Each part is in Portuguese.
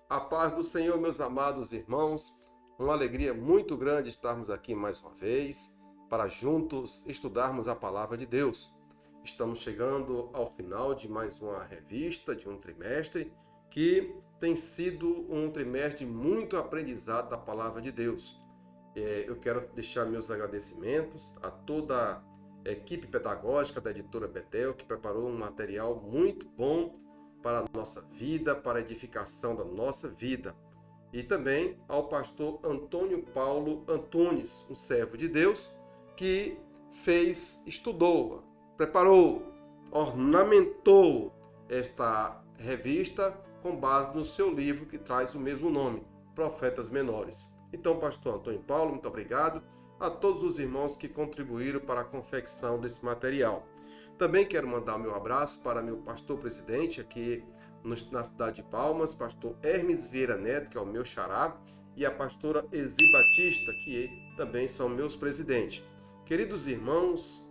A paz do Senhor, meus amados irmãos, uma alegria muito grande estarmos aqui mais uma vez para juntos estudarmos a palavra de Deus. Estamos chegando ao final de mais uma revista, de um trimestre, que tem sido um trimestre de muito aprendizado da palavra de Deus. Eu quero deixar meus agradecimentos a toda a equipe pedagógica da editora Betel, que preparou um material muito bom para a nossa vida, para a edificação da nossa vida. E também ao pastor Antônio Paulo Antunes, um servo de Deus, que estudou, preparou, ornamentou esta revista com base no seu livro que traz o mesmo nome, Profetas Menores. Então, pastor Antônio Paulo, muito obrigado a todos os irmãos que contribuíram para a confecção desse material. Também quero mandar meu abraço para meu pastor presidente aqui na cidade de Palmas, pastor Hermes Vieira Neto, que é o meu xará, e a pastora Ezi Batista, que também são meus presidentes. Queridos irmãos,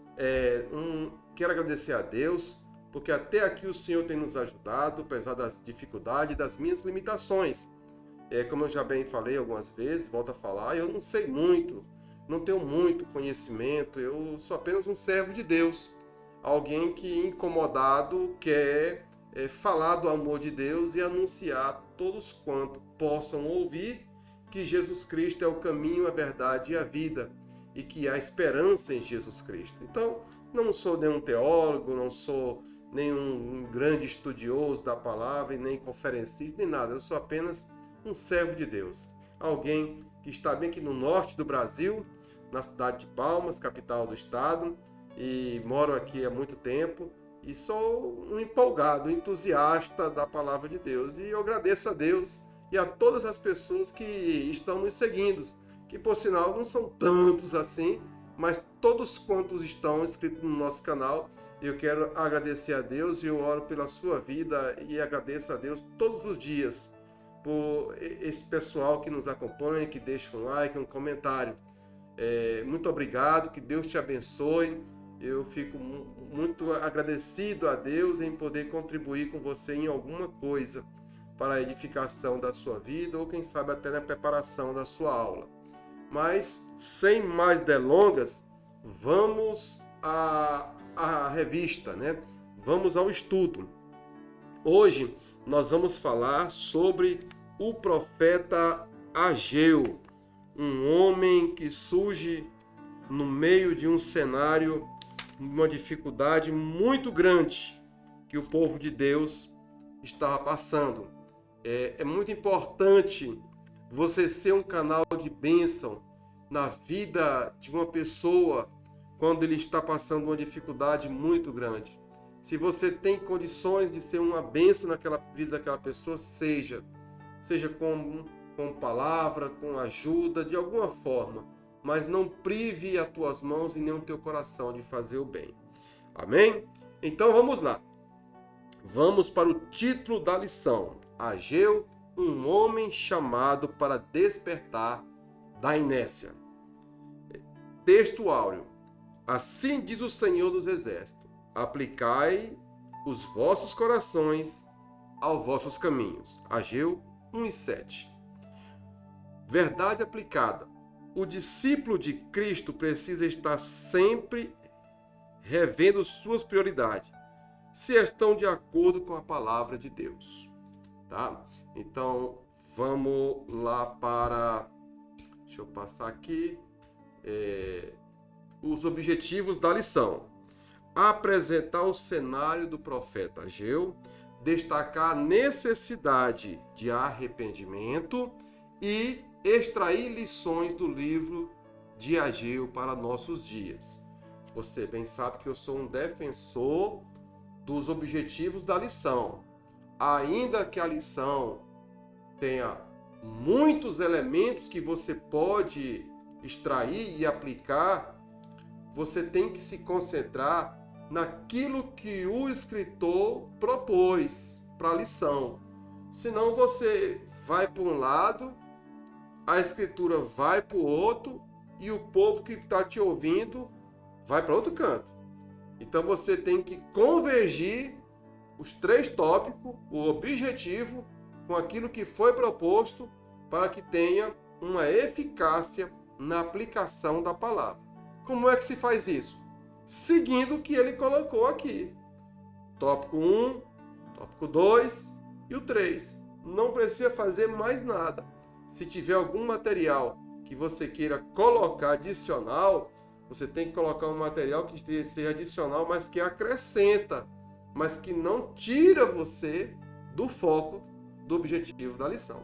quero agradecer a Deus, porque até aqui o Senhor tem nos ajudado, apesar das dificuldades e das minhas limitações. Como eu já bem falei algumas vezes, volto a falar, eu não sei muito, não tenho muito conhecimento, eu sou apenas um servo de Deus. Alguém que, incomodado, quer falar do amor de Deus e anunciar a todos quantos possam ouvir que Jesus Cristo é o caminho, a verdade e a vida, e que há esperança em Jesus Cristo. Então, não sou nenhum teólogo, não sou nenhum grande estudioso da palavra, e nem conferencista, nem nada. Eu sou apenas um servo de Deus. Alguém que está bem aqui no norte do Brasil, na cidade de Palmas, capital do estado, e moro aqui há muito tempo e sou um empolgado, um entusiasta da palavra de Deus. E eu agradeço a Deus e a todas as pessoas que estão nos seguindo, que por sinal não são tantos assim, mas todos quantos estão inscritos no nosso canal. Eu quero agradecer a Deus e eu oro pela sua vida e agradeço a Deus todos os dias por esse pessoal que nos acompanha, que deixa um like, um comentário. Muito obrigado, que Deus te abençoe. Eu fico muito agradecido a Deus em poder contribuir com você em alguma coisa para a edificação da sua vida ou quem sabe até na preparação da sua aula. Mas, sem mais delongas, vamos à revista, né? Vamos ao estudo. Hoje nós vamos falar sobre o profeta Ageu, um homem que surge no meio de um cenário, uma dificuldade muito grande que o povo de Deus estava passando. É muito importante você ser um canal de bênção na vida de uma pessoa quando ele está passando uma dificuldade muito grande. Se você tem condições de ser uma bênção naquela vida daquela pessoa, seja com palavra, com ajuda, de alguma forma, mas não prive as tuas mãos e nem o teu coração de fazer o bem. Amém? Então vamos lá. Vamos para o título da lição. Ageu, um homem chamado para despertar da inércia. Texto áureo. Assim diz o Senhor dos Exércitos: aplicai os vossos corações aos vossos caminhos. Ageu 1:7. Verdade aplicada. O discípulo de Cristo precisa estar sempre revendo suas prioridades, se estão de acordo com a palavra de Deus. Tá? Então, vamos lá para... Deixa eu passar aqui. Os objetivos da lição. Apresentar o cenário do profeta Ageu, destacar a necessidade de arrependimento e extrair lições do livro de Ageu para nossos dias. Você bem sabe que eu sou um defensor dos objetivos da lição. Ainda que a lição tenha muitos elementos que você pode extrair e aplicar, você tem que se concentrar naquilo que o escritor propôs para a lição. Senão você vai para um lado, a escritura vai para o outro e o povo que está te ouvindo vai para outro canto. Então você tem que convergir os três tópicos, o objetivo com aquilo que foi proposto para que tenha uma eficácia na aplicação da palavra. Como é que se faz isso? Seguindo o que ele colocou aqui. Tópico 1, tópico 2 e o 3. Não precisa fazer mais nada. Se tiver algum material que você queira colocar adicional, você tem que colocar um material que seja adicional, mas que acrescenta, mas que não tira você do foco do objetivo da lição.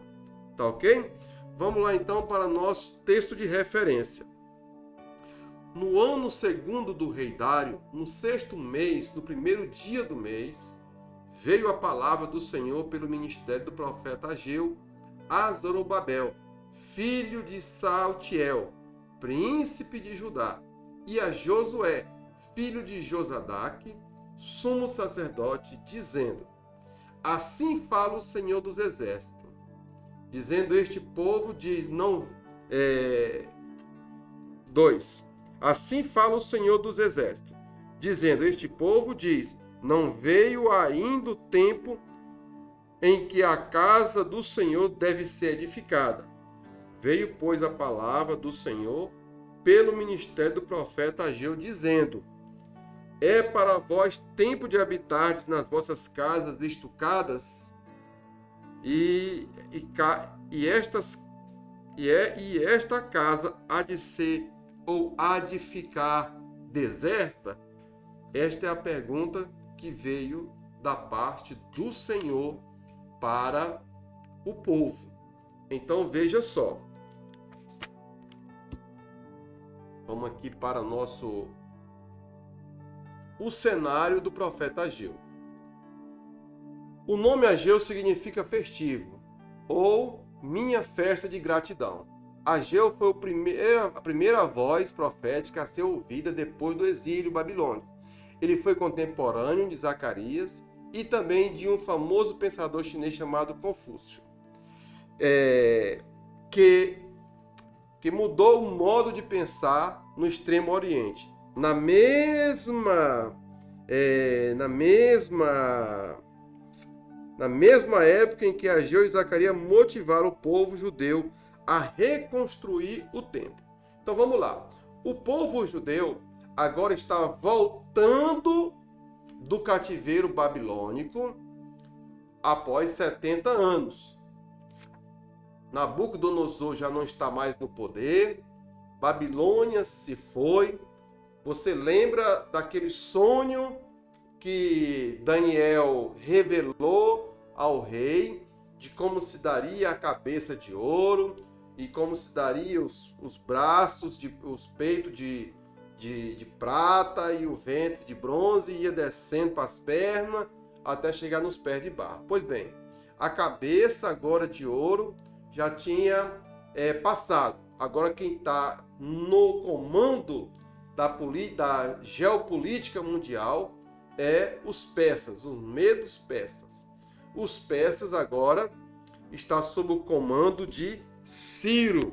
Tá ok? Vamos lá então para nosso texto de referência. No ano segundo do rei Dário, no 6º mês, no 1º dia do mês, veio a palavra do Senhor pelo ministério do profeta Ageu a Zorobabel, filho de Saltiel, príncipe de Judá, e a Josué, filho de Josadaque, sumo sacerdote, dizendo: assim fala o Senhor dos Exércitos, dizendo: este povo diz, não... 2. Assim fala o Senhor dos Exércitos, dizendo: este povo diz, não veio ainda o tempo em que a casa do Senhor deve ser edificada. Veio, pois, a palavra do Senhor pelo ministério do profeta Ageu, dizendo: é para vós tempo de habitardes nas vossas casas estucadas, e esta casa há de ser ou há de ficar deserta? Esta é a pergunta que veio da parte do Senhor para o povo. Então veja só. Vamos aqui para o cenário do profeta Ageu. O nome Ageu significa festivo, ou minha festa de gratidão. Ageu foi a primeira voz profética a ser ouvida depois do exílio babilônico. Ele foi contemporâneo de Zacarias e também de um famoso pensador chinês chamado Confúcio, que mudou o modo de pensar no Extremo Oriente. Na mesma época em que Ageu e Zacarias motivaram o povo judeu a reconstruir o templo. Então vamos lá. O povo judeu agora está voltando do cativeiro babilônico após 70 anos. Nabucodonosor já não está mais no poder, Babilônia se foi. Você lembra daquele sonho que Daniel revelou ao rei, de como se daria a cabeça de ouro e como se daria os braços, os peitos de prata e o ventre de bronze, ia descendo para as pernas até chegar nos pés de barro. Pois bem, a cabeça agora de ouro já tinha passado. Agora quem está no comando da geopolítica mundial é os persas, os medos persas. Os persas agora estão sob o comando de Ciro.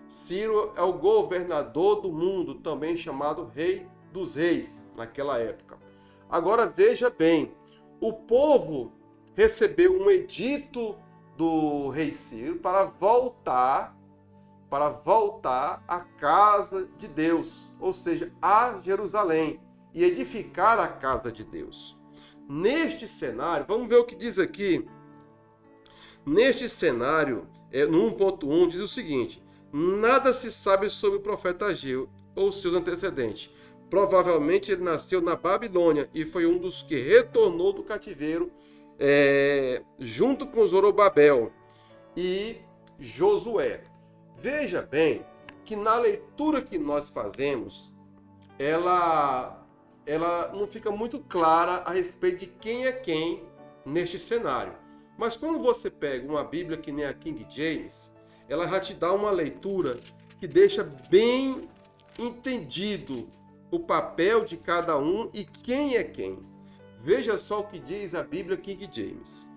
Ciro é o governador do mundo, também chamado Rei dos Reis, naquela época. Agora veja bem, o povo recebeu um edito do rei Ciro para voltar à casa de Deus, ou seja, a Jerusalém, e edificar a casa de Deus. Neste cenário, vamos ver o que diz aqui. Neste cenário, no 1.1, diz o seguinte: nada se sabe sobre o profeta Ageu ou seus antecedentes. Provavelmente ele nasceu na Babilônia e foi um dos que retornou do cativeiro junto com Zorobabel e Josué. Veja bem que na leitura que nós fazemos, ela não fica muito clara a respeito de quem é quem neste cenário. Mas quando você pega uma Bíblia que nem a King James, ela já te dá uma leitura que deixa bem entendido o papel de cada um e quem é quem. Veja só o que diz a Bíblia King James.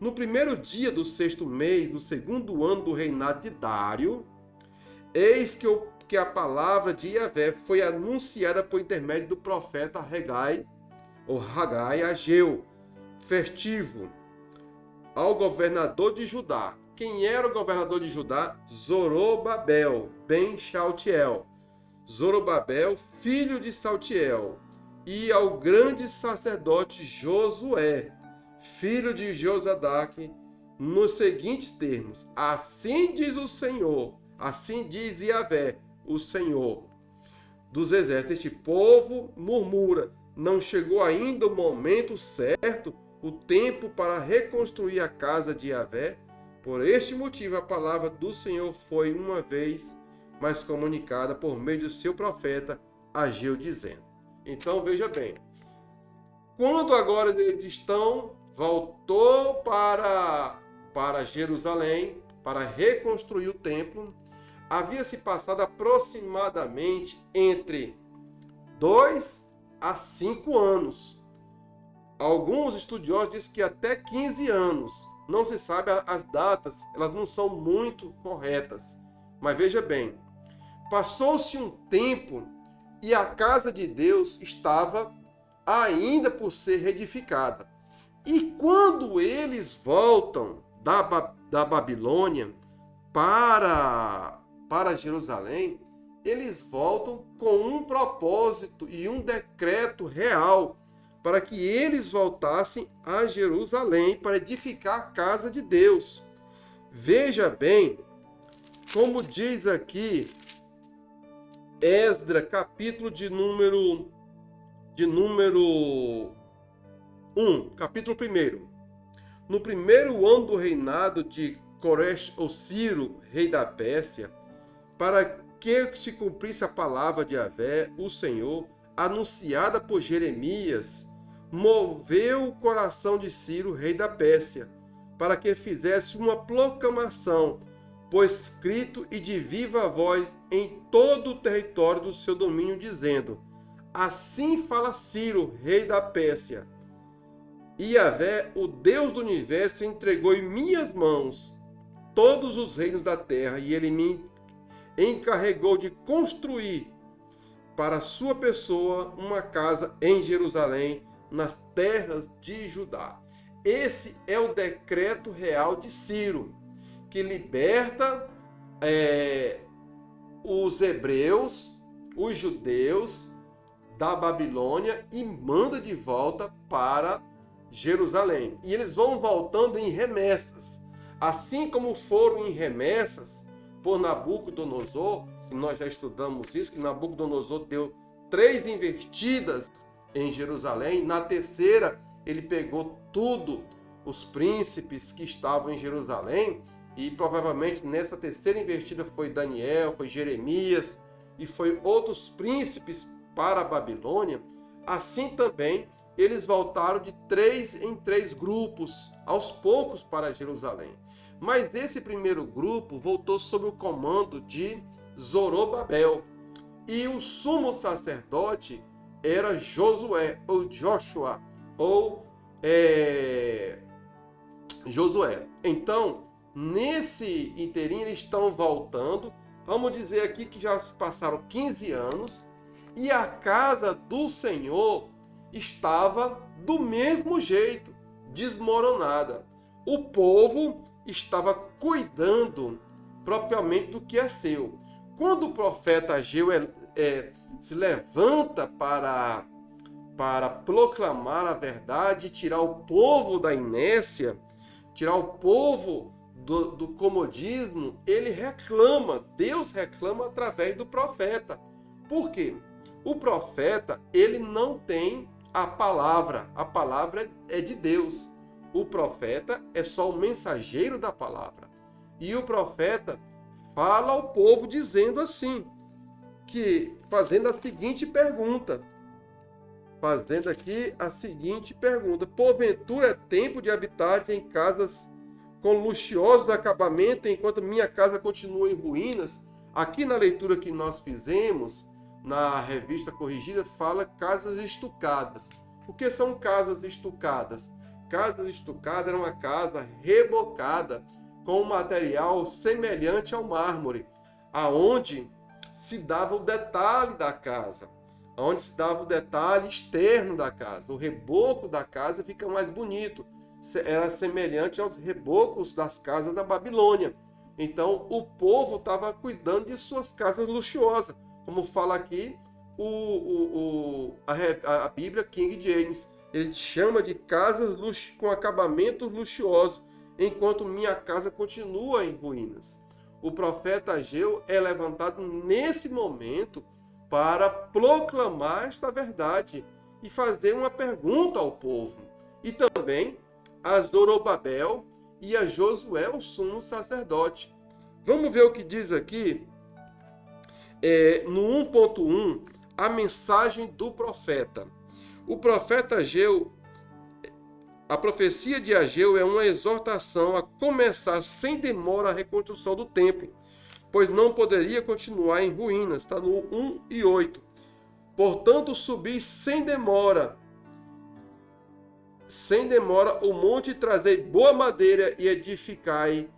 No primeiro dia do 6º mês, no 2º ano do reinado de Dário, eis que a palavra de Yahvé foi anunciada por intermédio do profeta Hagai, ou Ageu, festivo. ao governador de Judá. Quem era o governador de Judá? Zorobabel, ben Shaltiel. Zorobabel, filho de Saltiel. E ao grande sacerdote Josué, filho de Josadaque, nos seguintes termos: assim diz o Senhor, assim diz Yahvé, o Senhor dos exércitos. Este povo murmura, não chegou ainda o momento certo, o tempo para reconstruir a casa de Yahvé? Por este motivo, a palavra do Senhor foi uma vez mais comunicada por meio do seu profeta Ageu, dizendo. Então, veja bem, quando agora eles voltou para Jerusalém, para reconstruir o templo, havia se passado aproximadamente entre 2 a 5 anos. Alguns estudiosos dizem que até 15 anos. Não se sabe as datas, elas não são muito corretas. Mas veja bem, passou-se um tempo e a casa de Deus estava ainda por ser reedificada. E quando eles voltam da Babilônia para Jerusalém, eles voltam com um propósito e um decreto real para que eles voltassem a Jerusalém para edificar a casa de Deus. Veja bem, como diz aqui Esdras, capítulo de número 1, capítulo 1. No primeiro ano do reinado de Coresh ou Ciro, rei da Pérsia, para que se cumprisse a palavra de Yahvé, o Senhor, anunciada por Jeremias, moveu o coração de Ciro, rei da Pérsia, para que fizesse uma proclamação, por escrito e de viva voz em todo o território do seu domínio, dizendo: assim fala Ciro, rei da Pérsia. Yahvé, o Deus do universo, entregou em minhas mãos todos os reinos da terra, e ele me encarregou de construir para sua pessoa uma casa em Jerusalém, nas terras de Judá. Esse é o decreto real de Ciro, que liberta os hebreus, os judeus da Babilônia e manda de volta para Jerusalém. E eles vão voltando em remessas. Assim como foram em remessas por Nabucodonosor, que nós já estudamos isso, que Nabucodonosor deu 3 investidas em Jerusalém. Na terceira, ele pegou tudo, os príncipes que estavam em Jerusalém, e provavelmente nessa terceira investida foi Daniel, foi Jeremias e foi outros príncipes para a Babilônia. Assim também eles voltaram de 3 em 3 grupos, aos poucos, para Jerusalém. Mas esse primeiro grupo voltou sob o comando de Zorobabel, e o sumo sacerdote era Josué, ou Joshua, ou Josué. Então, nesse inteirinho, eles estão voltando. Vamos dizer aqui que já se passaram 15 anos e a casa do Senhor estava do mesmo jeito, desmoronada. O povo estava cuidando propriamente do que é seu. Quando o profeta Ageu se levanta para proclamar a verdade, tirar o povo da inércia, tirar o povo do comodismo, ele reclama, Deus reclama através do profeta. Por quê? O profeta, ele não tem a palavra é de Deus. O profeta é só o mensageiro da palavra. E o profeta fala ao povo dizendo assim, fazendo a seguinte pergunta. Porventura é tempo de habitar em casas com luxuosos acabamentos, enquanto minha casa continua em ruínas? Aqui na leitura que nós fizemos, na revista corrigida, fala casas estucadas. O que são casas estucadas? Casas estucadas era uma casa rebocada com um material semelhante ao mármore, aonde se dava o detalhe da casa, aonde se dava o detalhe externo da casa. O reboco da casa fica mais bonito. era semelhante aos rebocos das casas da Babilônia. Então, o povo estava cuidando de suas casas luxuosas, como fala aqui a Bíblia King James. Ele chama de casas com acabamentos luxuosos, enquanto minha casa continua em ruínas. O profeta Ageu é levantado nesse momento para proclamar esta verdade e fazer uma pergunta ao povo. E também a Zorobabel e a Josué, o sumo sacerdote. Vamos ver o que diz aqui no 1.1, a mensagem do profeta. O profeta Ageu, a profecia de Ageu é uma exortação a começar sem demora a reconstrução do templo, pois não poderia continuar em ruínas. Está no 1 e 8. Portanto, subi sem demora o monte, e trazei boa madeira e edificai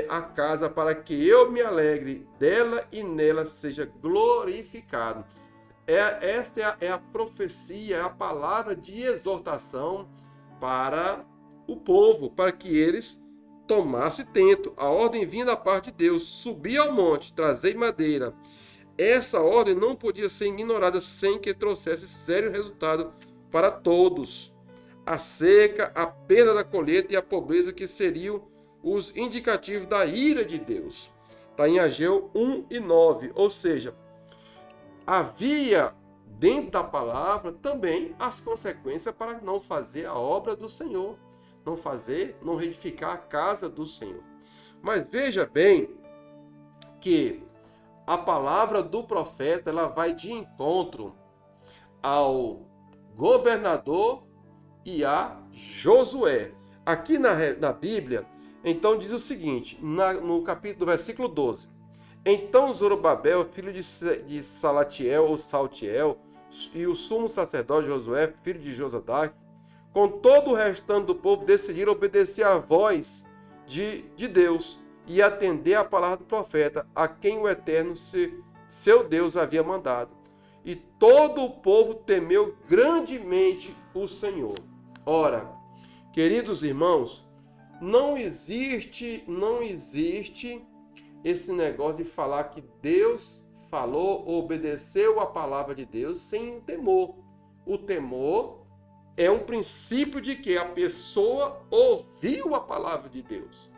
a casa, para que eu me alegre dela e nela seja glorificado. Esta é a profecia, é a palavra de exortação para o povo, para que eles tomassem tento. A ordem vinha da parte de Deus: subi ao monte, trazei madeira. Essa ordem não podia ser ignorada sem que trouxesse sério resultado para todos. A seca, a perda da colheita e a pobreza, que seriam os indicativos da ira de Deus. Está em Ageu 1 e 9. Ou seja, havia dentro da palavra também as consequências para não fazer a obra do Senhor, não reedificar a casa do Senhor. Mas veja bem que a palavra do profeta, ela vai de encontro ao governador e a Josué. Aqui na Bíblia, então diz o seguinte, no capítulo, versículo 12. Então Zorobabel, filho de Salatiel ou Saltiel, e o sumo sacerdote Josué, filho de Josadaque, com todo o restante do povo, decidiram obedecer à voz de Deus e atender à palavra do profeta, a quem o Eterno, seu Deus, havia mandado. E todo o povo temeu grandemente o Senhor. Ora, queridos irmãos, não existe esse negócio de falar que Deus falou, obedeceu a palavra de Deus sem temor. O temor é um princípio de que a pessoa ouviu a palavra de Deus.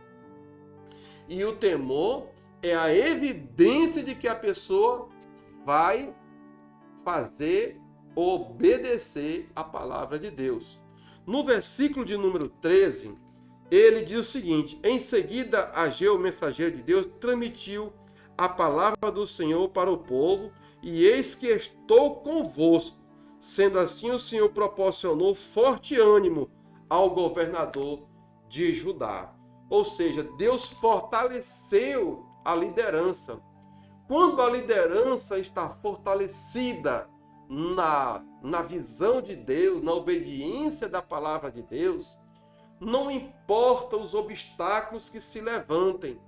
E o temor é a evidência de que a pessoa vai fazer, obedecer a palavra de Deus. No versículo de número 13, ele diz o seguinte: em seguida, Ageu, o mensageiro de Deus, transmitiu a palavra do Senhor para o povo, e eis que estou convosco. Sendo assim, o Senhor proporcionou forte ânimo ao governador de Judá. Ou seja, Deus fortaleceu a liderança. Quando a liderança está fortalecida na visão de Deus, na obediência da palavra de Deus, não importa os obstáculos que se levantem,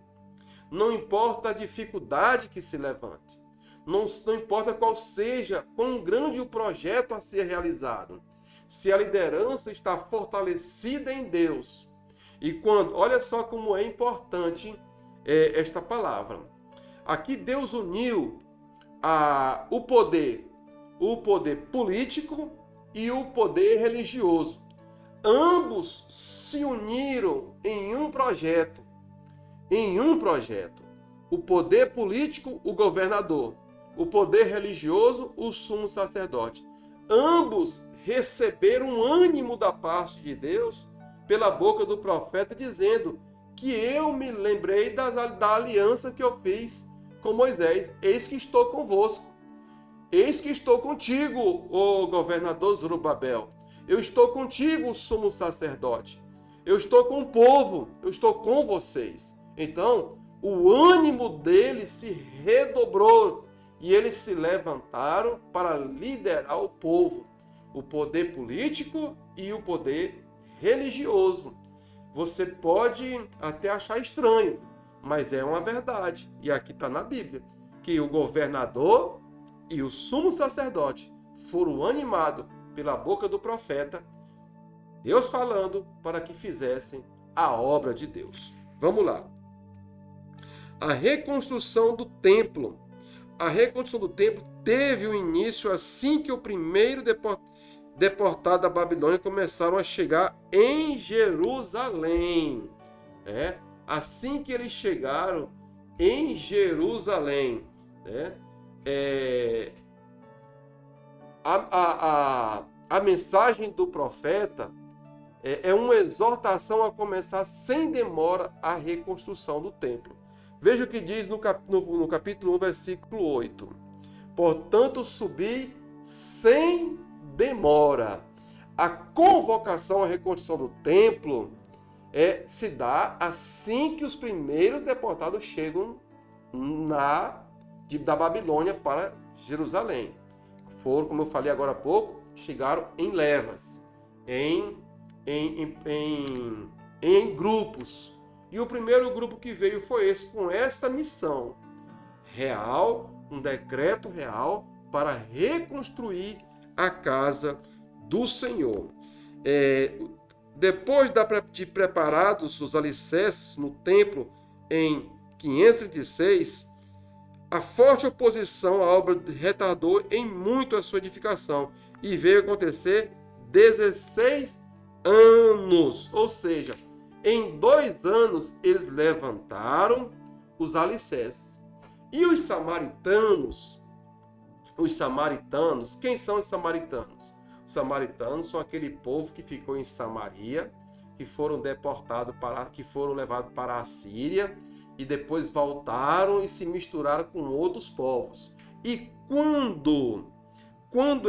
não importa a dificuldade que se levante, não importa quão grande o projeto a ser realizado. Se a liderança está fortalecida em Deus, olha só como é importante esta palavra. Aqui Deus uniu o poder político e o poder religioso. Ambos se uniram em um projeto. O poder político, o governador. O poder religioso, o sumo sacerdote. Ambos receberam ânimo da parte de Deus pela boca do profeta, dizendo que eu me lembrei da aliança que eu fiz com Moisés. Eis que estou convosco. Eis que estou contigo, ó governador Zorobabel. Eu estou contigo, sumo sacerdote. Eu estou com o povo, eu estou com vocês. Então, o ânimo deles se redobrou e eles se levantaram para liderar o povo, o poder político e o poder religioso. Você pode até achar estranho, mas é uma verdade. E aqui está na Bíblia, que o governador e o sumo sacerdote foram animados pela boca do profeta. Deus falando para que fizessem a obra de Deus. Vamos lá. A reconstrução do templo. A reconstrução do templo teve o início assim que o primeiro deportado da Babilônia começaram a chegar em Jerusalém. Assim que eles chegaram em Jerusalém, a mensagem do profeta é uma exortação a começar sem demora a reconstrução do templo. Veja o que diz no capítulo 1, versículo 8. Portanto, subi sem demora. A convocação à reconstrução do templo se dá assim que os primeiros deportados chegam da Babilônia para Jerusalém. Foram, como eu falei agora há pouco, chegaram em levas, em grupos. E o primeiro grupo que veio foi esse, com essa missão real, um decreto real para reconstruir a casa do Senhor. Depois de preparados os alicerces no templo em 536, a forte oposição à obra retardou em muito a sua edificação e veio acontecer 16 anos. Ou seja, em 2 anos eles levantaram os alicerces. E os samaritanos, quem são os samaritanos? Os samaritanos são aquele povo que ficou em Samaria, que foram deportados que foram levados para a Síria e depois voltaram e se misturaram com outros povos. E quando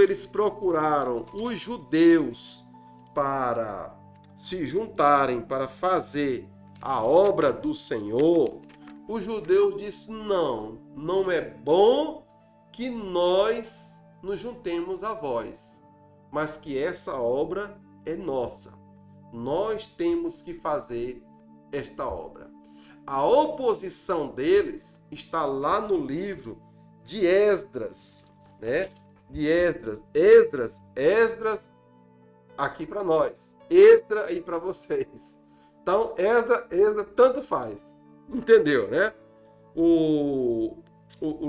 eles procuraram os judeus para se juntarem para fazer a obra do Senhor, os judeus disseram: não é bom que nós nos juntemos a vós, mas que essa obra é nossa. Nós temos que fazer esta obra. A oposição deles está lá no livro de Esdras, Esdras aqui para nós, Esdras aí para vocês. Então, Esdras, tanto faz. Entendeu, né? O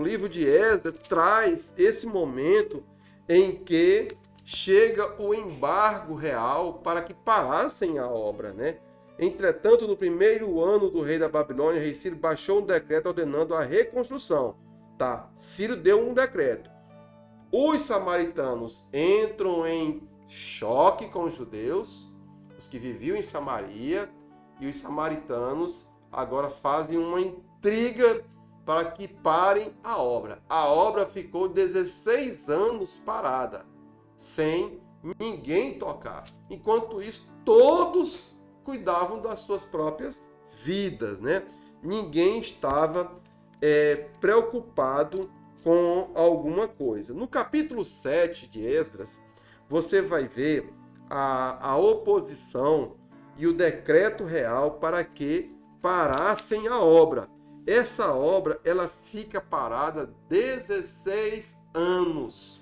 livro de Esdras traz esse momento em que chega o embargo real para que parassem a obra, né? Entretanto, no primeiro ano do rei da Babilônia, o rei Ciro baixou um decreto ordenando a reconstrução. Ciro deu um decreto. Os samaritanos entram em choque com os judeus, os que viviam em Samaria, e os samaritanos agora fazem uma intriga para que parem a obra. A obra ficou 16 anos parada, sem ninguém tocar. Enquanto isso, todos cuidavam das suas próprias vidas, né? Ninguém estava preocupado com alguma coisa. No capítulo 7 de Esdras, você vai ver a oposição e o decreto real para que parassem a obra. Essa obra, ela fica parada 16 anos.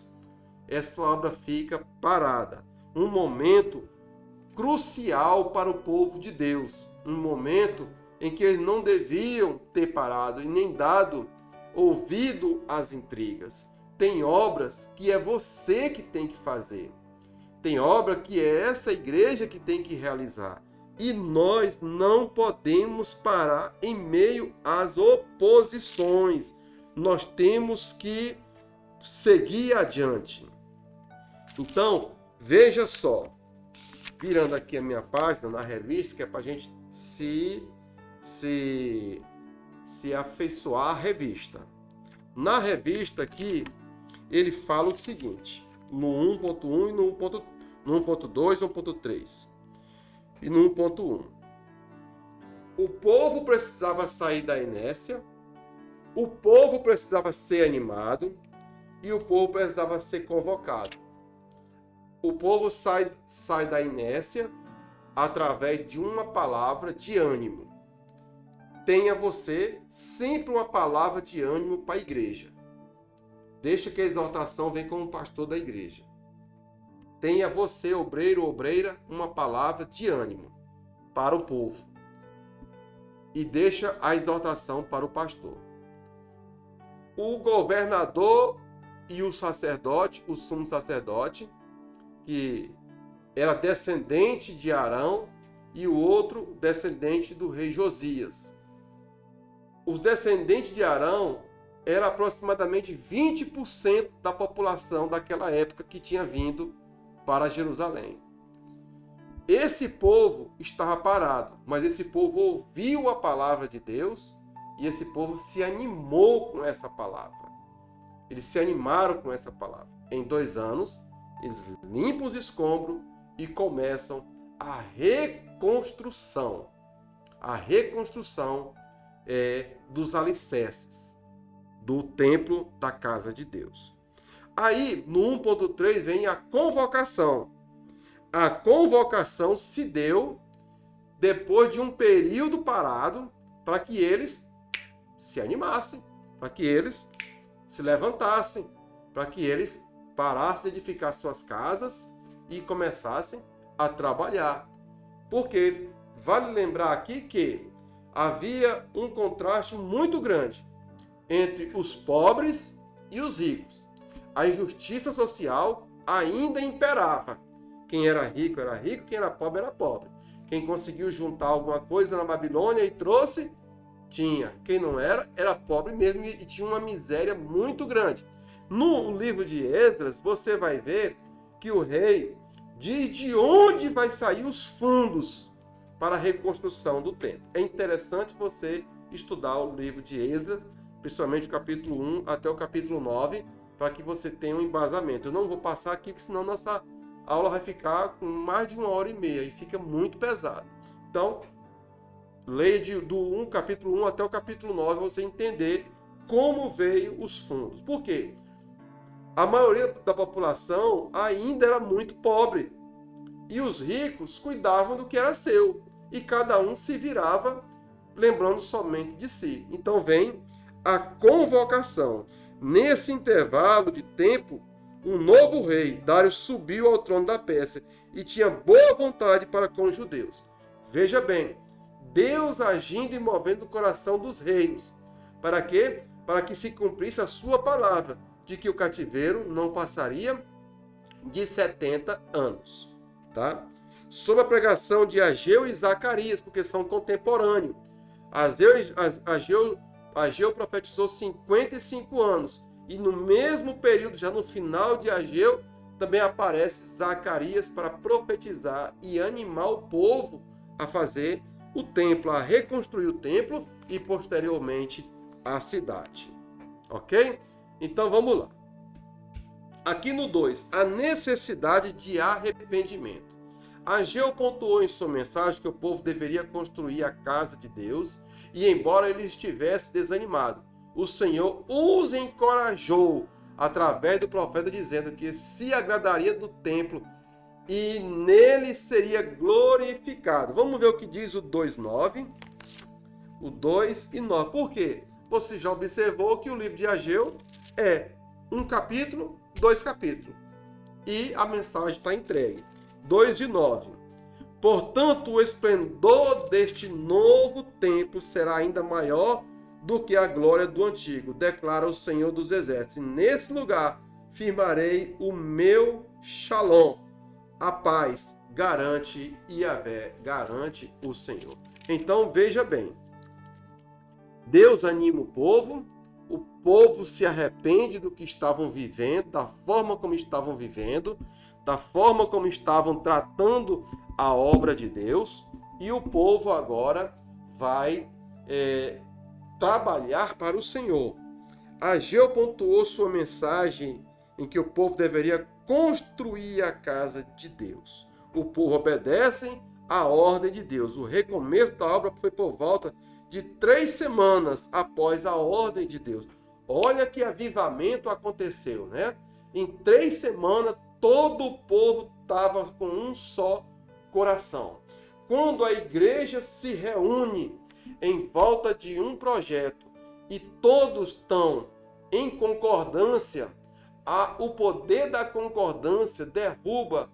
Essa obra fica parada. Um momento crucial para o povo de Deus. Um momento em que eles não deviam ter parado e nem dado ouvido às intrigas. Tem obras que é você que tem que fazer. Tem obra que é essa igreja que tem que realizar. E nós não podemos parar em meio às oposições. Nós temos que seguir adiante. Então, veja só. Virando aqui a minha página na revista, que é para a gente se afeiçoar à revista. Na revista aqui, ele fala o seguinte, no 1.1 e no 1.2 e 1.3 e no 1.1. O povo precisava sair da inércia, o povo precisava ser animado e o povo precisava ser convocado. O povo sai da inércia através de uma palavra de ânimo. Tenha você sempre uma palavra de ânimo para a igreja. Deixa que a exortação venha como pastor da igreja. tenha você, obreiro ou obreira, uma palavra de ânimo para o povo. E deixa a exortação para o pastor. O governador e o sacerdote, o sumo sacerdote, que era descendente de Arão, e o outro descendente do rei Josias. Os descendentes de Arão eram aproximadamente 20% da população daquela época que tinha vindo para Jerusalém. Esse povo estava parado, mas esse povo ouviu a palavra de Deus e esse povo se animou com essa palavra. Eles se animaram com essa palavra. Em 2 anos, eles limpam os escombros e começam a reconstrução. A reconstrução dos alicerces do templo da casa de Deus. Aí, no 1.3, vem a convocação. A convocação se deu depois de um período parado para que eles se animassem, para que eles se levantassem, para que eles parassem de edificar suas casas e começassem a trabalhar. Porque vale lembrar aqui que havia um contraste muito grande entre os pobres e os ricos. A injustiça social ainda imperava. Quem era rico, quem era pobre. Quem conseguiu juntar alguma coisa na Babilônia e trouxe, tinha. Quem não era, era pobre mesmo e tinha uma miséria muito grande. No livro de Esdras, você vai ver que o rei diz de onde vai sair os fundos para a reconstrução do templo. É interessante você estudar o livro de Esdras, principalmente o capítulo 1 até o capítulo 9, para que você tenha um embasamento. Eu não vou passar aqui, porque senão nossa aula vai ficar com mais de 1h30 e fica muito pesado. Então, leia do capítulo 1 até o capítulo 9, para você entender como veio os fundos. Por quê? A maioria da população ainda era muito pobre. E os ricos cuidavam do que era seu. E cada um se virava lembrando somente de si. Então vem a convocação. Nesse intervalo de tempo, um novo rei, Dário, subiu ao trono da Pérsia e tinha boa vontade para com os judeus. Veja bem, Deus agindo e movendo o coração dos reinos. Para quê? Para que se cumprisse a sua palavra, de que o cativeiro não passaria de 70 anos. Tá? Sob a pregação de Ageu e Zacarias, porque são contemporâneos. Ageu profetizou 55 anos. E no mesmo período, já no final de Ageu, também aparece Zacarias para profetizar e animar o povo a fazer o templo, a reconstruir o templo e posteriormente a cidade. Ok? Então vamos lá. Aqui no 2, a necessidade de arrependimento. Ageu pontuou em sua mensagem que o povo deveria construir a casa de Deus e, embora ele estivesse desanimado, o Senhor os encorajou através do profeta, dizendo que se agradaria do templo e nele seria glorificado. Vamos ver o que diz o 2:9. O 2:9. Por quê? Você já observou que o livro de Ageu é um capítulo, 2 capítulos. E a mensagem está entregue. 2:9. Portanto, o esplendor deste novo templo será ainda maior do que a glória do antigo, declara o Senhor dos Exércitos. Nesse lugar firmarei o meu shalom. A paz garante Yahvé, garante o Senhor. Então veja bem, Deus anima o povo se arrepende do que estavam vivendo, da forma como estavam vivendo, da forma como estavam tratando a obra de Deus, e o povo agora vai trabalhar para o Senhor. Ageu pontuou sua mensagem em que o povo deveria construir a casa de Deus. O povo obedece à ordem de Deus. O recomeço da obra foi por volta de 3 semanas após a ordem de Deus. Olha que avivamento aconteceu, né? Em 3 semanas, todo o povo estava com um só coração. Quando a igreja se reúne em volta de um projeto e todos estão em concordância, o poder da concordância derruba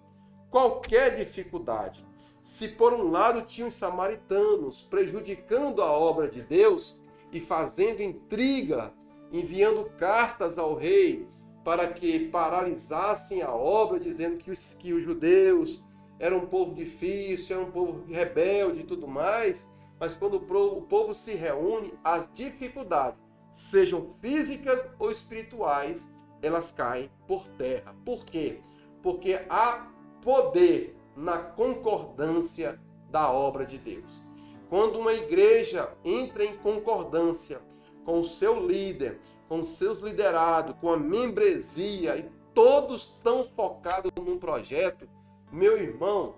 qualquer dificuldade. Se por um lado tinham os samaritanos prejudicando a obra de Deus e fazendo intriga, enviando cartas ao rei para que paralisassem a obra, dizendo que os judeus eram um povo difícil, eram um povo rebelde e tudo mais, mas quando o povo se reúne, as dificuldades, sejam físicas ou espirituais, elas caem por terra. Por quê? Porque há poder na concordância da obra de Deus. Quando uma igreja entra em concordância com o seu líder, com os seus liderados, com a membresia, e todos estão focados num projeto, meu irmão,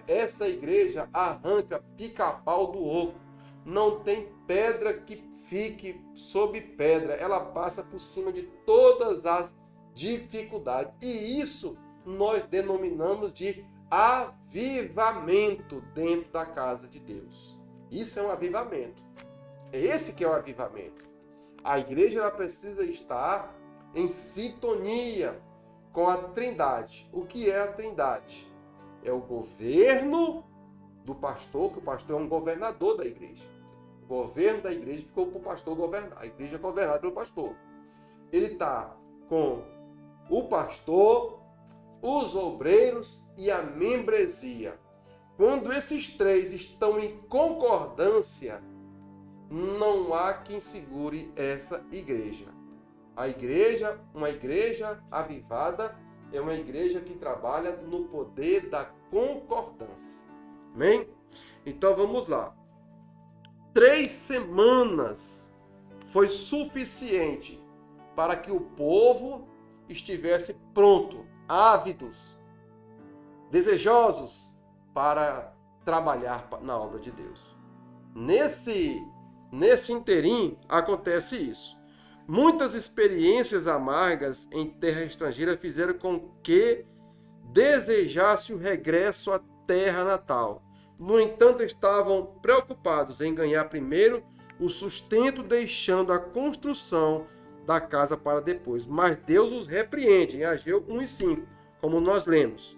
essa igreja arranca pica-pau do oco. Não tem pedra que fique sob pedra. Ela passa por cima de todas as dificuldades. E isso nós denominamos de avivamento dentro da casa de Deus. Isso é um avivamento. É esse que é o avivamento. A igreja ela precisa estar em sintonia com a Trindade. O que é a Trindade? É o governo do pastor, que o pastor é um governador da igreja. O governo da igreja ficou para o pastor governar. A igreja é governada pelo pastor. Ele está com o pastor, os obreiros e a membresia. Quando esses três estão em concordância, não há quem segure essa igreja. A igreja, uma igreja avivada, é uma igreja que trabalha no poder da concordância. Amém? Então vamos lá. 3 semanas foi suficiente para que o povo estivesse pronto, ávidos, desejosos para trabalhar na obra de Deus. Nesse interim acontece isso. Muitas experiências amargas em terra estrangeira fizeram com que desejasse o regresso à terra natal. No entanto, estavam preocupados em ganhar primeiro o sustento, deixando a construção da casa para depois. Mas Deus os repreende, em Ageu 1:5, como nós lemos.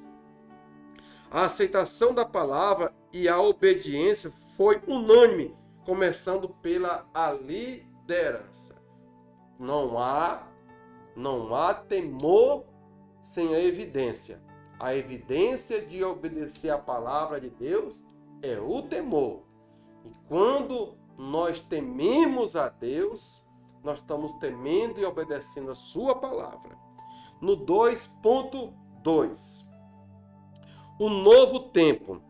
A aceitação da palavra e a obediência foi unânime, começando pela liderança. Não há temor sem a evidência. A evidência de obedecer a palavra de Deus é o temor. E quando nós tememos a Deus, nós estamos temendo e obedecendo a sua palavra. No 2.2, o novo tempo.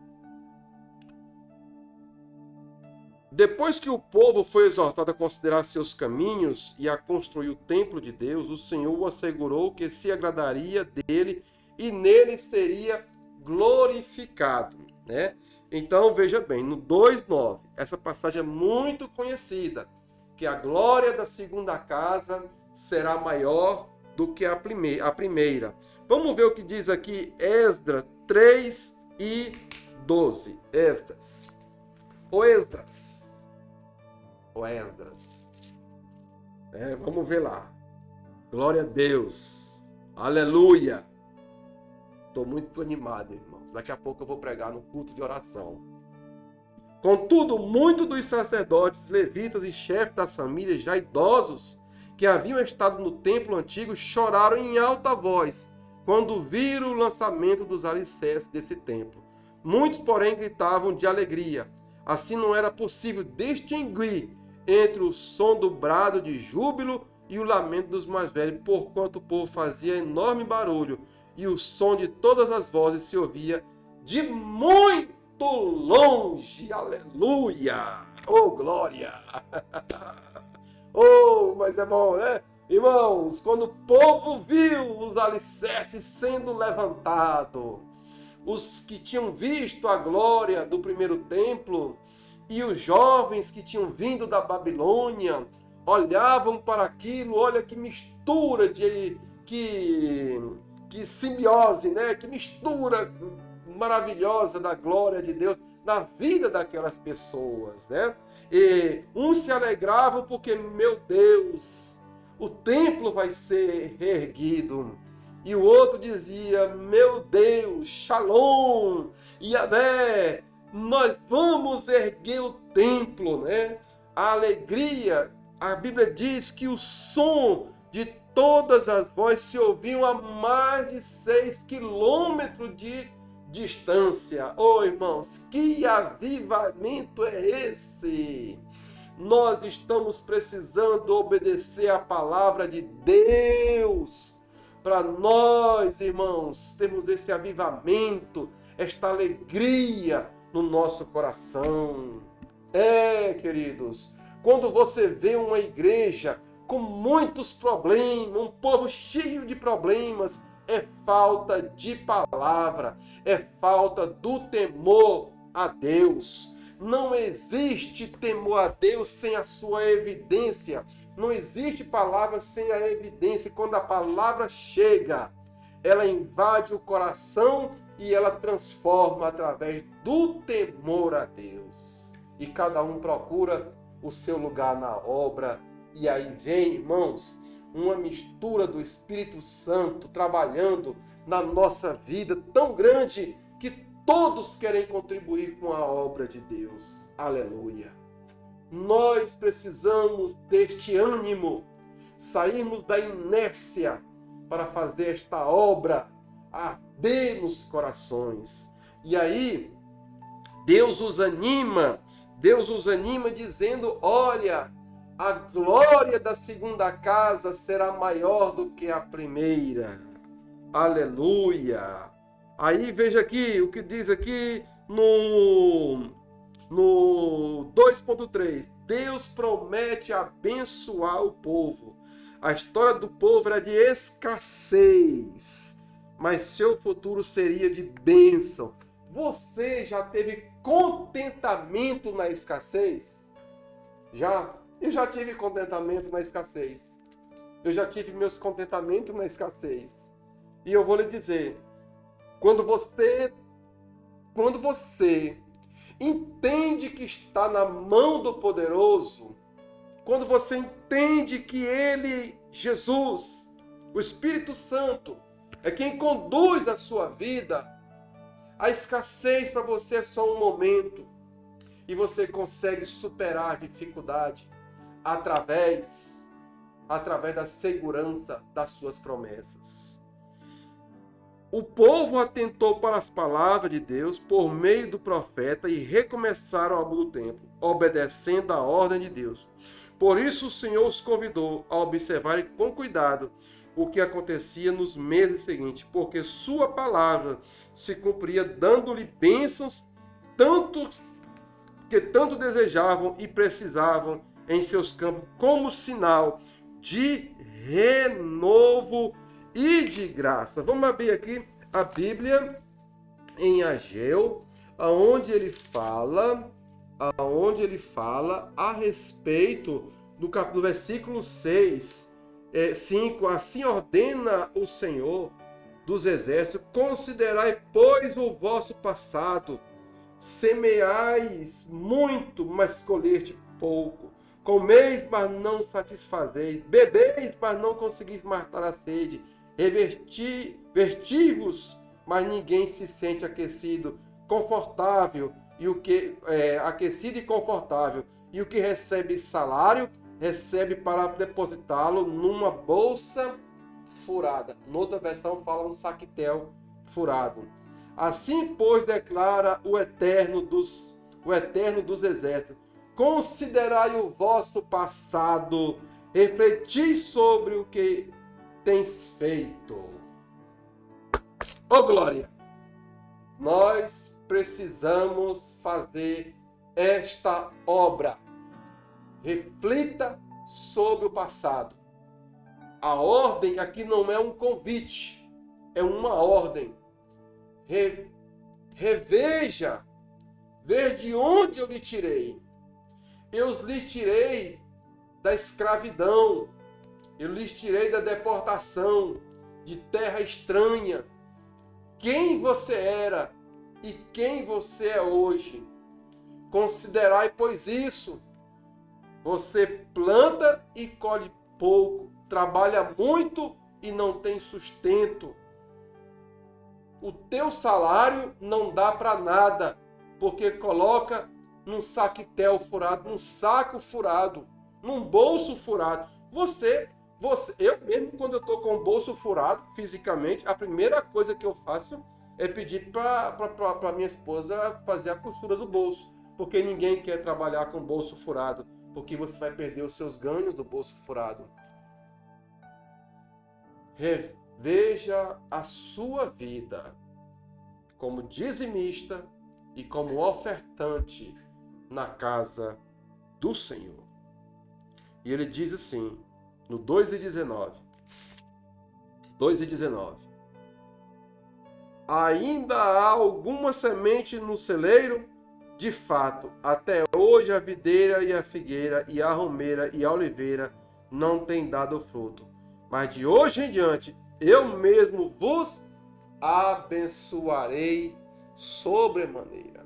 Depois que o povo foi exortado a considerar seus caminhos e a construir o templo de Deus, o Senhor o assegurou que se agradaria dele e nele seria glorificado, né? Então, veja bem, no 2:9, essa passagem é muito conhecida, que a glória da segunda casa será maior do que a primeira. Vamos ver o que diz aqui Esdras 3:12. Esdras. Vamos ver lá. Glória a Deus. Aleluia. Estou muito animado, irmãos. Daqui a pouco eu vou pregar no culto de oração. Contudo, muitos dos sacerdotes, levitas e chefes das famílias já idosos que haviam estado no templo antigo choraram em alta voz quando viram o lançamento dos alicerces desse templo. Muitos, porém, gritavam de alegria. Assim não era possível distinguir entre o som do brado de júbilo e o lamento dos mais velhos, porquanto o povo fazia enorme barulho, e o som de todas as vozes se ouvia de muito longe. Aleluia! Oh, glória! Oh, mas é bom, né? Irmãos, quando o povo viu os alicerces sendo levantados, os que tinham visto a glória do primeiro templo e os jovens que tinham vindo da Babilônia olhavam para aquilo, olha que mistura que simbiose, né? Que mistura maravilhosa da glória de Deus na vida daquelas pessoas, né? E uns se alegravam porque, meu Deus, o templo vai ser reerguido. E o outro dizia, meu Deus, Shalom, Yahvé, nós vamos erguer o templo, né? A alegria, a Bíblia diz que o som de todas as vozes se ouviam a mais de 6 quilômetros de distância. Oh, irmãos, que avivamento é esse? Nós estamos precisando obedecer a palavra de Deus. Para nós, irmãos, temos esse avivamento, esta alegria no nosso coração. Queridos, quando você vê uma igreja com muitos problemas, um povo cheio de problemas, é falta de palavra, é falta do temor a Deus. Não existe temor a Deus sem a sua evidência. Não existe palavra sem a evidência. Quando a palavra chega, ela invade o coração e ela transforma através do temor a Deus. E cada um procura o seu lugar na obra. E aí vem, irmãos, uma mistura do Espírito Santo trabalhando na nossa vida tão grande que todos querem contribuir com a obra de Deus. Aleluia. Nós precisamos deste ânimo, sairmos da inércia para fazer esta obra arder nos corações. E aí, Deus os anima dizendo, olha, a glória da segunda casa será maior do que a primeira. Aleluia. Aí veja aqui o que diz aqui no 2.3. Deus promete abençoar o povo. A história do povo era de escassez, mas seu futuro seria de bênção. Você já teve contentamento na escassez? Já? Eu já tive contentamento na escassez. Eu já tive meus contentamentos na escassez. E eu vou lhe dizer, quando você entende que está na mão do poderoso, quando você entende que Ele, Jesus, o Espírito Santo, é quem conduz a sua vida, a escassez para você é só um momento. E você consegue superar a dificuldade através da segurança das suas promessas. O povo atentou para as palavras de Deus por meio do profeta e recomeçaram a obra do templo, obedecendo à ordem de Deus. Por isso o Senhor os convidou a observarem com cuidado o que acontecia nos meses seguintes, porque sua palavra se cumpria, dando-lhe bênçãos que tanto desejavam e precisavam em seus campos, como sinal de renovo e de graça. Vamos abrir aqui a Bíblia em Ageu, aonde ele fala a respeito do versículo 5, assim ordena o Senhor dos exércitos, considerai, pois, o vosso passado, semeais muito, mas colheste pouco, comeis, mas não satisfazeis, bebeis, mas não conseguis matar a sede, vestivos, mas ninguém se sente aquecido, confortável, aquecido e confortável, e o que recebe salário, recebe para depositá-lo numa bolsa furada. Noutra versão fala um saquetel furado. Assim, pois, declara o Eterno dos exércitos, considerai o vosso passado, refleti sobre o que tens feito. Ô glória! Nós precisamos fazer esta obra. Reflita sobre o passado. A ordem aqui não é um convite, é uma ordem. Reveja, ver de onde eu lhe tirei. Eu lhes tirei da escravidão, eu lhes tirei da deportação, de terra estranha. Quem você era e quem você é hoje. Considerai, pois, isso. Você planta e colhe pouco, trabalha muito e não tem sustento. O teu salário não dá para nada, porque coloca num saquetel furado, num saco furado, num bolso furado. Eu mesmo, quando eu estou com o bolso furado, fisicamente, a primeira coisa que eu faço é pedir para minha esposa fazer a costura do bolso, porque ninguém quer trabalhar com o bolso furado, porque você vai perder os seus ganhos do bolso furado. Reveja a sua vida como dizimista e como ofertante na casa do Senhor. E ele diz assim, no 2:19. Ainda há alguma semente no celeiro? De fato, até hoje a videira e a figueira e a romeira e a oliveira não têm dado fruto. Mas de hoje em diante, eu mesmo vos abençoarei sobremaneira.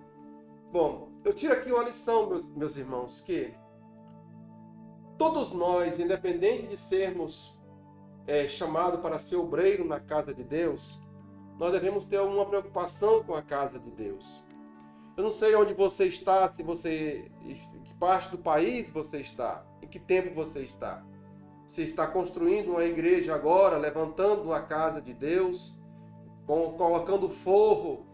Bom, eu tiro aqui uma lição, meus irmãos, que todos nós, independente de sermos chamados para ser obreiro na casa de Deus, nós devemos ter alguma preocupação com a casa de Deus. Eu não sei onde você está, em que parte do país você está, em que tempo você está. Se está construindo uma igreja agora, levantando a casa de Deus, colocando forro,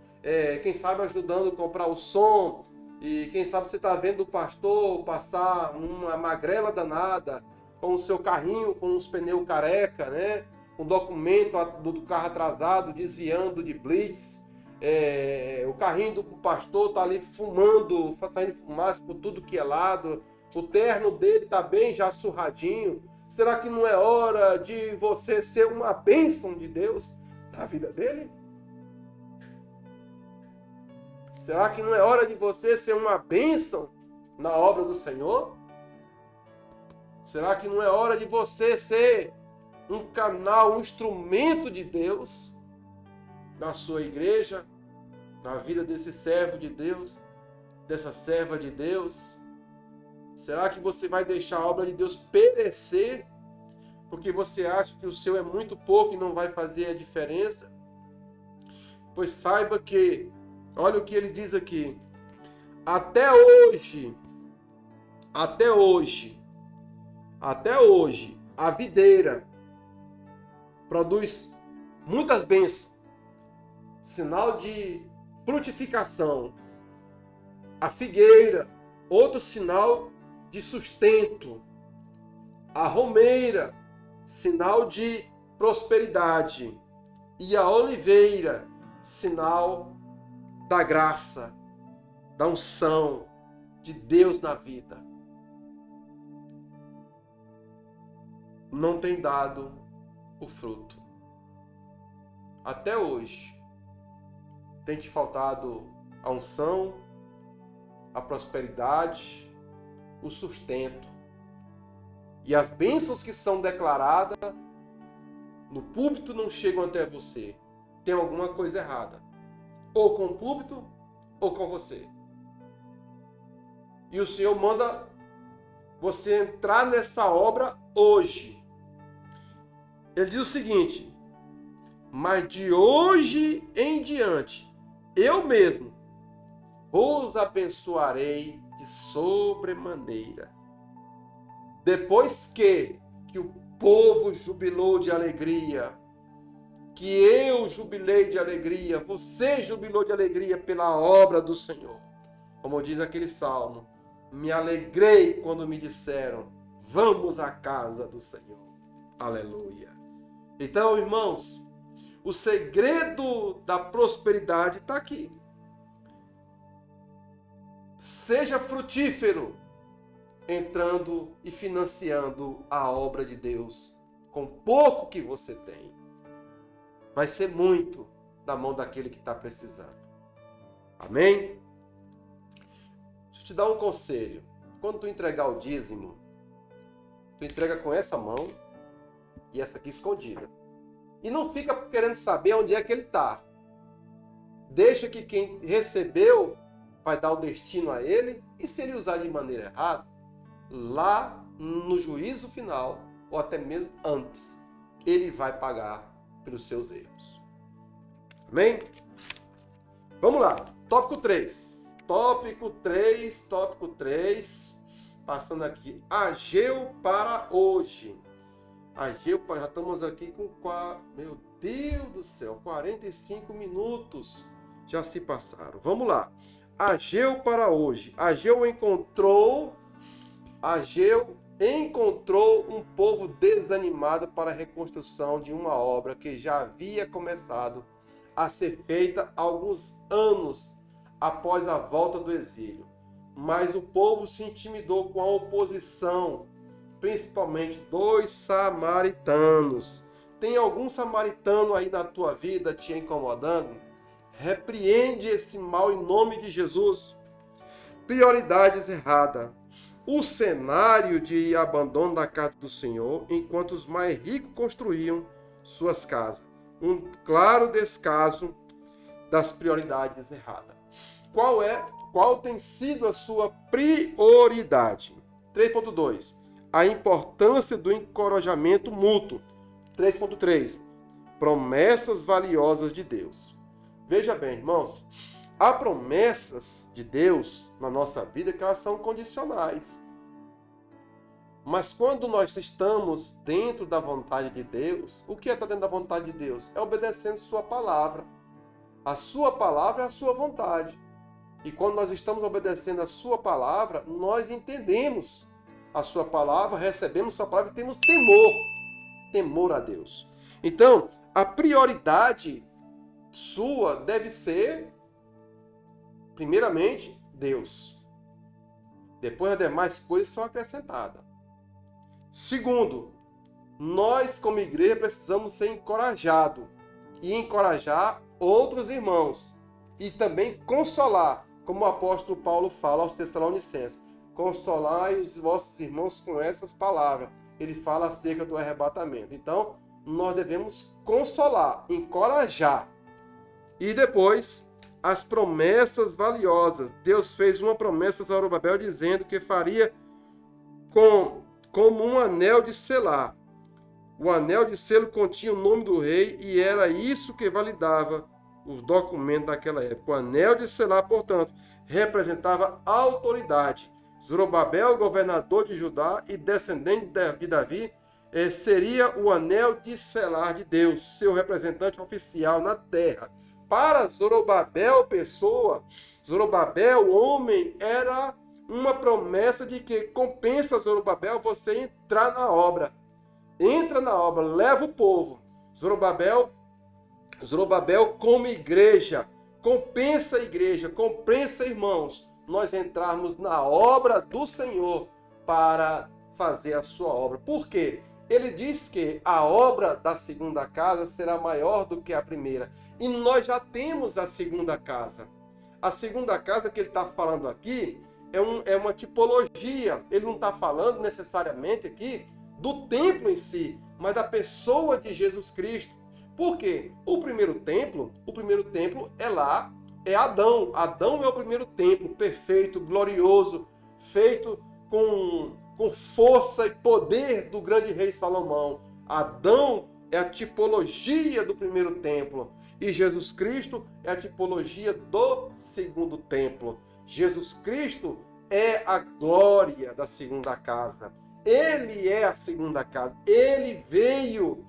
quem sabe ajudando a comprar o som, e quem sabe você está vendo o pastor passar uma magrela danada, com o seu carrinho, com os pneus careca, né? Com documento do carro atrasado, desviando de blitz. O carrinho do pastor está ali fumando, saindo fumaça por tudo que é lado. O terno dele está bem já surradinho. Será que não é hora de você ser uma bênção de Deus na vida dele? Será que não é hora de você ser uma bênção na obra do Senhor? Será que não é hora de você ser um canal, um instrumento de Deus na sua igreja, na vida desse servo de Deus, dessa serva de Deus? Será que você vai deixar a obra de Deus perecer porque você acha que o seu é muito pouco e não vai fazer a diferença? Pois saiba que, olha o que ele diz aqui, até hoje, a videira produz muitas bênçãos, sinal de frutificação. A figueira, outro sinal de sustento. A romeira, sinal de prosperidade. E a oliveira, sinal da graça, da unção de Deus na vida. Não tem dado o fruto. Até hoje, tem te faltado a unção, a prosperidade, o sustento. E as bênçãos que são declaradas no púlpito não chegam até você. Tem alguma coisa errada. Ou com o púlpito, ou com você. E o Senhor manda você entrar nessa obra hoje. Ele diz o seguinte: mas de hoje em diante, eu mesmo vos abençoarei de sobremaneira. Depois que o povo jubilou de alegria, que eu jubilei de alegria, você jubilou de alegria pela obra do Senhor. Como diz aquele salmo, me alegrei quando me disseram, vamos à casa do Senhor. Aleluia. Então, irmãos, o segredo da prosperidade está aqui. Seja frutífero, entrando e financiando a obra de Deus com pouco que você tem. Vai ser muito na mão daquele que está precisando. Amém? Deixa eu te dar um conselho. Quando tu entregar o dízimo, tu entrega com essa mão e essa aqui escondida. E não fica querendo saber onde é que ele está. Deixa que quem recebeu vai dar o destino a ele. E se ele usar de maneira errada, lá no juízo final, ou até mesmo antes, ele vai pagar pelos seus erros. Amém? Vamos lá. Tópico 3. Tópico 3. Passando aqui. Ageu para hoje. Ageu, já estamos aqui com... Meu Deus do céu, 45 minutos já se passaram. Vamos lá. Ageu para hoje. Ageu encontrou um povo desanimado para a reconstrução de uma obra que já havia começado a ser feita alguns anos após a volta do exílio. Mas o povo se intimidou com a oposição, principalmente dos samaritanos. Tem algum samaritano aí na tua vida te incomodando? Repreende esse mal em nome de Jesus. Prioridades erradas. O cenário de abandono da casa do Senhor, enquanto os mais ricos construíam suas casas. Um claro descaso das prioridades erradas. Qual tem sido a sua prioridade? 3.2. A importância do encorajamento mútuo. 3.3. Promessas valiosas de Deus. Veja bem, irmãos, há promessas de Deus na nossa vida que elas são condicionais. Mas quando nós estamos dentro da vontade de Deus, o que é estar dentro da vontade de Deus? É obedecendo sua palavra. A sua palavra é a sua vontade. E quando nós estamos obedecendo a sua palavra, nós entendemos a sua palavra, recebemos sua palavra e temos temor a Deus. Então, a prioridade sua deve ser, primeiramente, Deus. Depois as demais coisas são acrescentadas. Segundo, nós como igreja precisamos ser encorajados e encorajar outros irmãos e também consolar, como o apóstolo Paulo fala aos Tessalonicenses. Consolai os vossos irmãos com essas palavras. Ele fala acerca do arrebatamento. Então, nós devemos consolar, encorajar. E depois, as promessas valiosas. Deus fez uma promessa a Zorobabel dizendo que faria como um anel de selar. O anel de selo continha o nome do rei e era isso que validava os documentos daquela época. O anel de selar, portanto, representava autoridade. Zorobabel, governador de Judá e descendente de Davi, seria o anel de selar de Deus, seu representante oficial na terra. Para Zorobabel, Zorobabel, homem, era uma promessa de que compensa Zorobabel você entrar na obra. Entra na obra, leva o povo. Zorobabel como igreja, compensa a igreja, compensa irmãos, nós entrarmos na obra do Senhor para fazer a sua obra. Por quê? Ele diz que a obra da segunda casa será maior do que a primeira. E nós já temos a segunda casa. A segunda casa que ele está falando aqui é uma tipologia. Ele não está falando necessariamente aqui do templo em si, mas da pessoa de Jesus Cristo. Por quê? O primeiro templo é lá, é Adão. Adão é o primeiro templo, perfeito, glorioso, feito com força e poder do grande rei Salomão. Adão é a tipologia do primeiro templo. E Jesus Cristo é a tipologia do segundo templo. Jesus Cristo é a glória da segunda casa. Ele é a segunda casa. Ele veio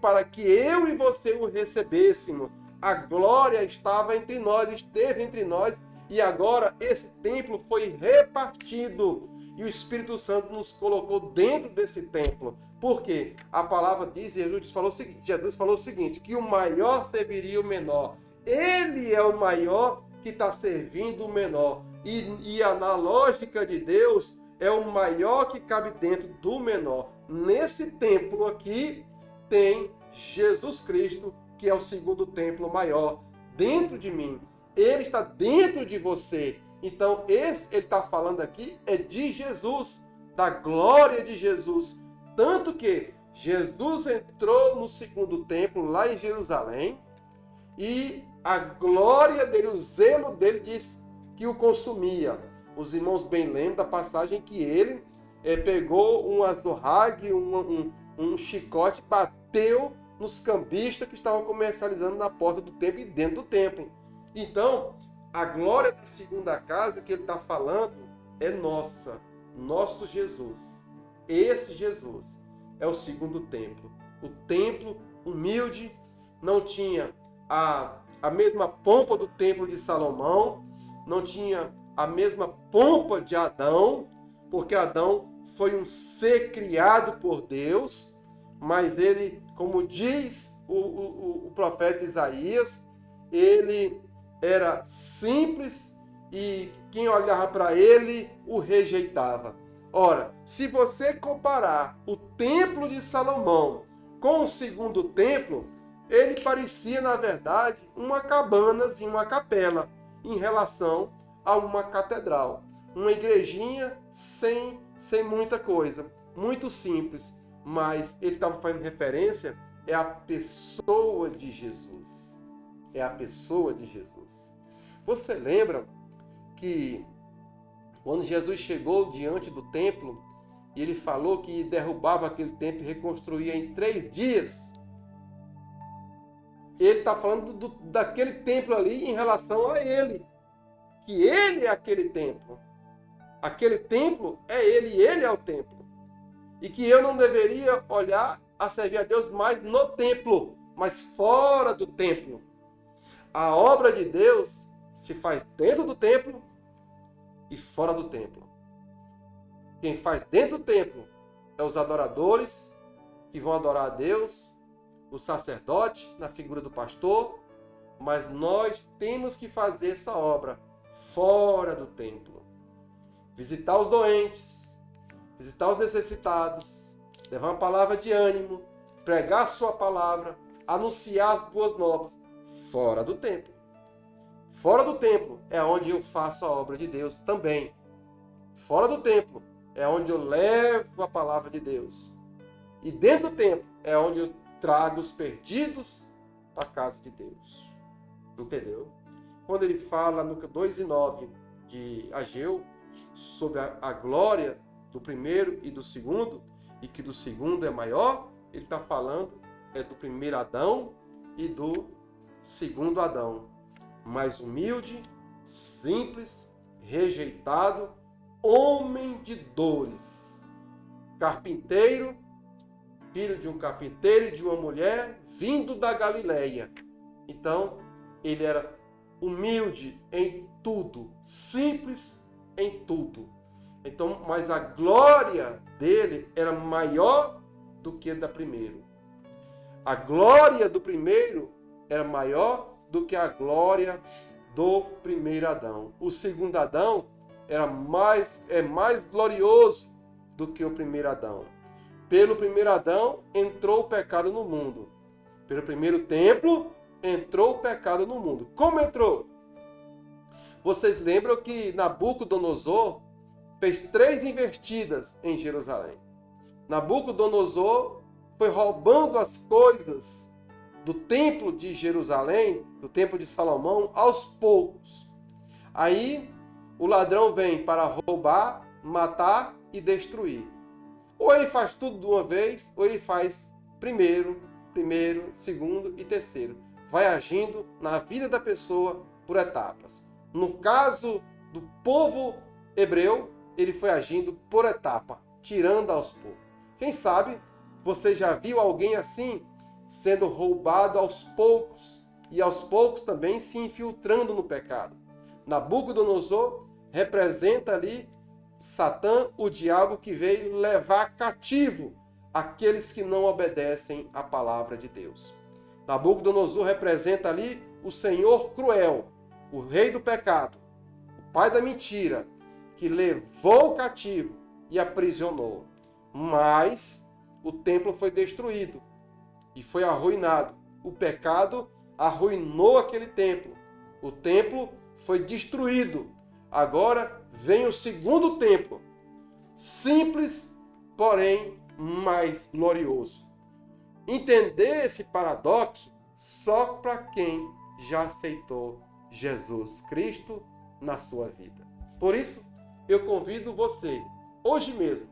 para que eu e você o recebêssemos. A glória estava entre nós, esteve entre nós, e agora esse templo foi repartido. E o Espírito Santo nos colocou dentro desse templo. Por quê? A palavra diz, Jesus falou o seguinte, que o maior serviria o menor. Ele é o maior que está servindo o menor. E na lógica de Deus, é o maior que cabe dentro do menor. Nesse templo aqui, tem Jesus Cristo, que é o segundo templo maior, dentro de mim. Ele está dentro de você. Então, ele está falando aqui é de Jesus, da glória de Jesus. Tanto que Jesus entrou no segundo templo, lá em Jerusalém, e a glória dele, o zelo dele, diz que o consumia. Os irmãos bem lembram da passagem que ele pegou um azorrague, um chicote, bateu nos cambistas que estavam comercializando na porta do templo e dentro do templo. Então, a glória da segunda casa que ele está falando é nossa, nosso Jesus. Esse Jesus é o segundo templo. O templo humilde, não tinha a mesma pompa do templo de Salomão, não tinha a mesma pompa de Adão, porque Adão foi um ser criado por Deus, mas ele, como diz o profeta Isaías, ele era simples e quem olhava para ele o rejeitava. Ora, se você comparar o templo de Salomão com o segundo templo, ele parecia, na verdade, uma cabanazinha, uma capela, em relação a uma catedral. Uma igrejinha sem muita coisa, muito simples, mas ele estava fazendo referência à pessoa de Jesus. É a pessoa de Jesus. Você lembra que quando Jesus chegou diante do templo, e ele falou que derrubava aquele templo e reconstruía em 3 dias? Ele está falando daquele templo ali em relação a ele. Que ele é aquele templo. Aquele templo é ele e ele é o templo. E que eu não deveria olhar a servir a Deus mais no templo, mas fora do templo. A obra de Deus se faz dentro do templo e fora do templo. Quem faz dentro do templo é os adoradores que vão adorar a Deus, o sacerdote na figura do pastor, mas nós temos que fazer essa obra fora do templo. Visitar os doentes, visitar os necessitados, levar uma palavra de ânimo, pregar a sua palavra, anunciar as boas novas, fora do templo. Fora do templo é onde eu faço a obra de Deus também. Fora do templo é onde eu levo a palavra de Deus. E dentro do templo é onde eu trago os perdidos para a casa de Deus. Entendeu? Quando ele fala no 2:9 de Ageu, sobre a glória do primeiro e do segundo, e que do segundo é maior, ele está falando do primeiro Adão e do segundo Adão. Mais humilde, simples, rejeitado, homem de dores, carpinteiro, filho de um carpinteiro e de uma mulher, vindo da Galileia. Então, ele era humilde em tudo, simples em tudo. Então, mas a glória dele era maior do que a da primeiro. A glória do primeiro era maior do que a glória do primeiro Adão. O segundo Adão é mais glorioso do que o primeiro Adão. Pelo primeiro Adão entrou o pecado no mundo. Pelo primeiro templo entrou o pecado no mundo. Como entrou? Vocês lembram que Nabucodonosor fez 3 investidas em Jerusalém. Nabucodonosor foi roubando as coisas do templo de Jerusalém, do templo de Salomão, aos poucos. Aí o ladrão vem para roubar, matar e destruir. Ou ele faz tudo de uma vez, ou ele faz primeiro, segundo e terceiro. Vai agindo na vida da pessoa por etapas. No caso do povo hebreu, ele foi agindo por etapa, tirando aos poucos. Quem sabe você já viu alguém assim, sendo roubado aos poucos, e aos poucos também se infiltrando no pecado. Nabucodonosor representa ali Satã, o diabo que veio levar cativo aqueles que não obedecem à palavra de Deus. Nabucodonosor representa ali o Senhor cruel, o rei do pecado, o pai da mentira, que levou cativo e aprisionou. Mas o templo foi destruído e foi arruinado. O pecado arruinou aquele templo. O templo foi destruído. Agora vem o segundo templo, simples, porém mais glorioso. Entender esse paradoxo só para quem já aceitou Jesus Cristo na sua vida. Por isso, eu convido você, hoje mesmo,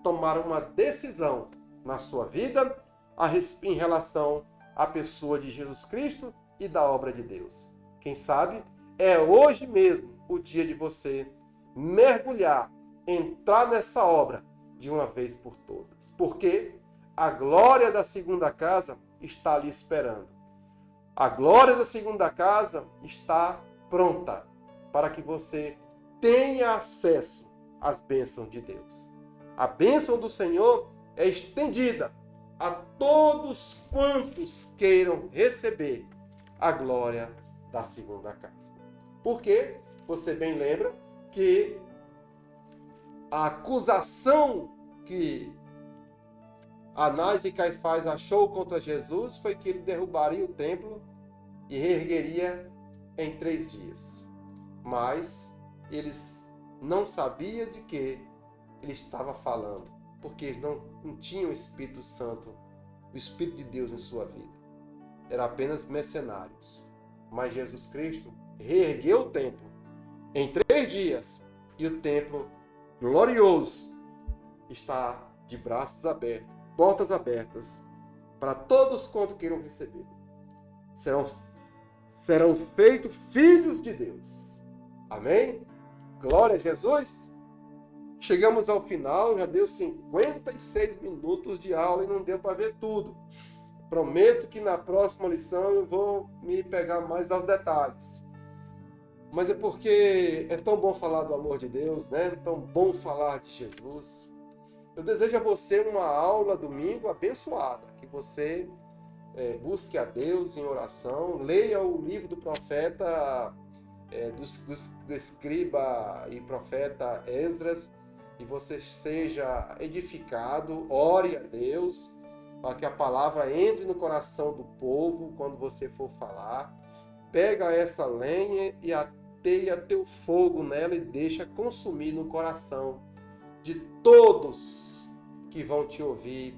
tomar uma decisão na sua vida em relação à pessoa de Jesus Cristo e da obra de Deus. Quem sabe é hoje mesmo o dia de você mergulhar, entrar nessa obra de uma vez por todas. Porque a glória da segunda casa está ali esperando. A glória da segunda casa está pronta para que você tenha acesso às bênçãos de Deus. A bênção do Senhor é estendida a todos quantos queiram receber a glória da segunda casa. Porque você bem lembra que a acusação que Anás e Caifás achou contra Jesus foi que ele derrubaria o templo e reergueria em 3 dias. Mas eles não sabiam de que ele estava falando, porque eles não tinham o Espírito Santo, o Espírito de Deus em sua vida. Eram apenas mercenários. Mas Jesus Cristo reergueu o templo em 3 dias e o templo glorioso está de braços abertos, portas abertas para todos quanto queiram receber. Serão feitos filhos de Deus. Amém? Glória a Jesus. Chegamos ao final, já deu 56 minutos de aula e não deu para ver tudo. Prometo que na próxima lição eu vou me pegar mais aos detalhes. Mas é porque é tão bom falar do amor de Deus, né? É tão bom falar de Jesus. Eu desejo a você uma aula domingo abençoada, que você busque a Deus em oração, leia o livro do profeta, do escriba e profeta Esdras, e você seja edificado, ore a Deus, para que a palavra entre no coração do povo quando você for falar. Pega essa lenha e ateia teu fogo nela e deixa consumir no coração de todos que vão te ouvir